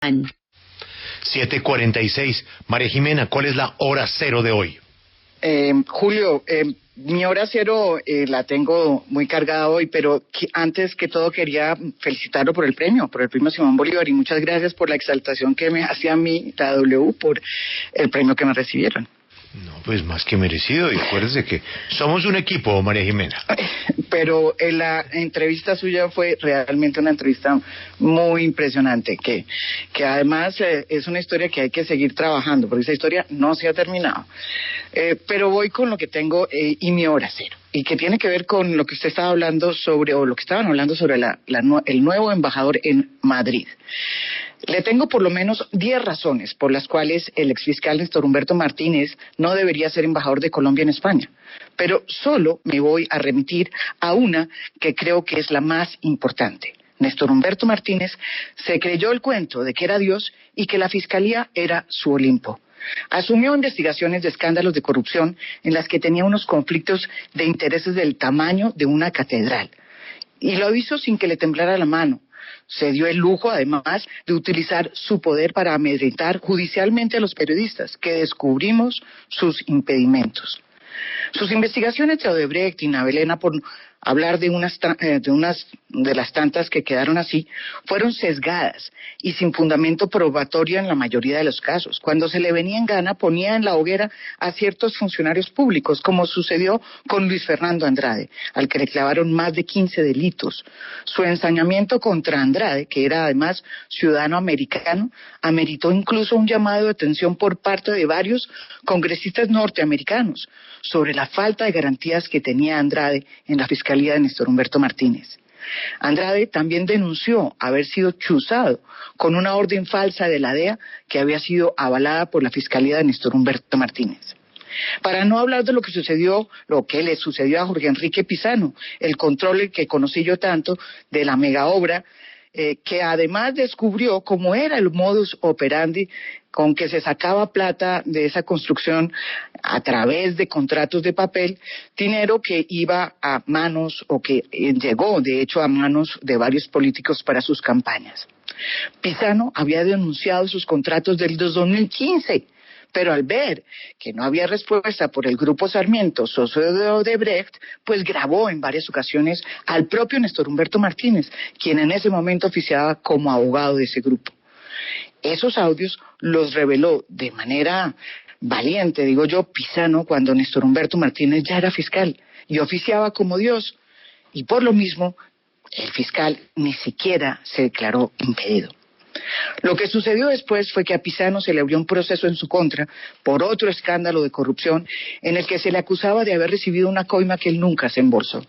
7:46. María Jimena, ¿cuál es la hora cero de hoy? Julio, mi hora cero la tengo muy cargada hoy, pero antes que todo quería felicitarlo por el premio Simón Bolívar, y muchas gracias por la exaltación que me hace a mí, la W, por el premio que me recibieron. No, pues más que merecido, y acuérdese que somos un equipo, María Jimena. Pero la entrevista suya fue realmente una entrevista muy impresionante, que además es una historia que hay que seguir trabajando, porque esa historia no se ha terminado. Pero voy con lo que tengo y mi hora cero, y que tiene que ver con lo que usted estaba hablando sobre, o lo que estaban hablando sobre el nuevo embajador en Madrid. Le tengo por lo menos 10 razones por las cuales el exfiscal Néstor Humberto Martínez no debería ser embajador de Colombia en España, pero solo me voy a remitir a una que creo que es la más importante. Néstor Humberto Martínez se creyó el cuento de que era Dios y que la Fiscalía era su Olimpo. Asumió investigaciones de escándalos de corrupción en las que tenía unos conflictos de intereses del tamaño de una catedral. Y lo hizo sin que le temblara la mano. Se dio el lujo, además, de utilizar su poder para amedrentar judicialmente a los periodistas, que descubrimos sus impedimentos. Sus investigaciones de Odebrecht y Navelena, por hablar de de las tantas que quedaron así, fueron sesgadas y sin fundamento probatorio en la mayoría de los casos. Cuando se le venía en gana, ponía en la hoguera a ciertos funcionarios públicos, como sucedió con Luis Fernando Andrade, al que le clavaron más de 15 delitos. Su ensañamiento contra Andrade, que era además ciudadano americano, ameritó incluso un llamado de atención por parte de varios congresistas norteamericanos sobre la falta de garantías que tenía Andrade en la Fiscalía de Néstor Humberto Martínez. Andrade también denunció haber sido chuzado con una orden falsa de la DEA que había sido avalada por la Fiscalía de Néstor Humberto Martínez. Para no hablar de lo que le sucedió a Jorge Enrique Pizano, el controller que conocí yo tanto de la megaobra, que además descubrió cómo era el modus operandi con que se sacaba plata de esa construcción a través de contratos de papel, dinero que iba a manos, o que llegó de hecho a manos de varios políticos para sus campañas. Pizano había denunciado sus contratos del 2015, pero al ver que no había respuesta por el Grupo Sarmiento, socio de Odebrecht, pues grabó en varias ocasiones al propio Néstor Humberto Martínez, quien en ese momento oficiaba como abogado de ese grupo. Esos audios los reveló de manera valiente, digo yo, Pizano, cuando Néstor Humberto Martínez ya era fiscal y oficiaba como Dios, y por lo mismo el fiscal ni siquiera se declaró impedido. Lo que sucedió después fue que a Pizano se le abrió un proceso en su contra por otro escándalo de corrupción en el que se le acusaba de haber recibido una coima que él nunca se embolsó.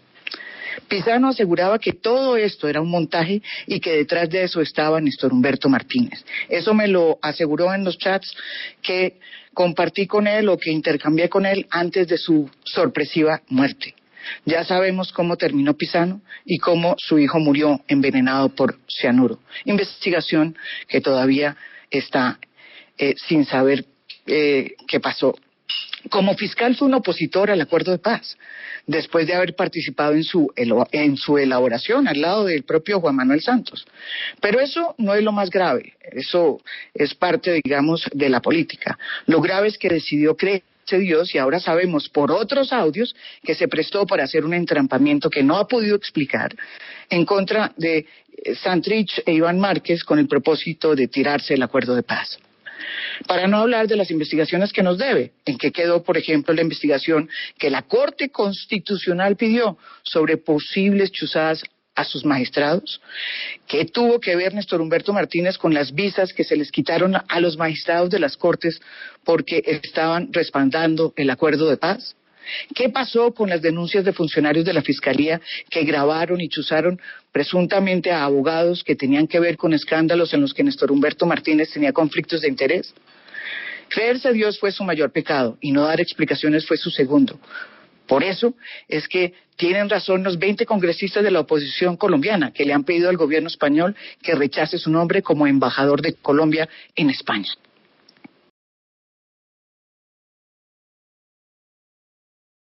Pizano aseguraba que todo esto era un montaje y que detrás de eso estaba Néstor Humberto Martínez. Eso me lo aseguró en los chats que compartí con él o que intercambié con él antes de su sorpresiva muerte. Ya sabemos cómo terminó Pizano y cómo su hijo murió envenenado por cianuro. Investigación que todavía está sin saber qué pasó. Como fiscal fue un opositor al acuerdo de paz, después de haber participado en su elaboración al lado del propio Juan Manuel Santos. Pero eso no es lo más grave, eso es parte, digamos, de la política. Lo grave es que decidió creerse Dios, y ahora sabemos por otros audios que se prestó para hacer un entrampamiento que no ha podido explicar en contra de Santrich e Iván Márquez con el propósito de tirarse el acuerdo de paz. Para no hablar de las investigaciones que nos debe, en que quedó, por ejemplo, la investigación que la Corte Constitucional pidió sobre posibles chuzadas a sus magistrados, que tuvo que ver Néstor Humberto Martínez con las visas que se les quitaron a los magistrados de las Cortes porque estaban respaldando el acuerdo de paz. ¿Qué pasó con las denuncias de funcionarios de la Fiscalía que grabaron y chuzaron presuntamente a abogados que tenían que ver con escándalos en los que Néstor Humberto Martínez tenía conflictos de interés? Creerse a Dios fue su mayor pecado y no dar explicaciones fue su segundo. Por eso es que tienen razón los 20 congresistas de la oposición colombiana que le han pedido al gobierno español que rechace su nombre como embajador de Colombia en España.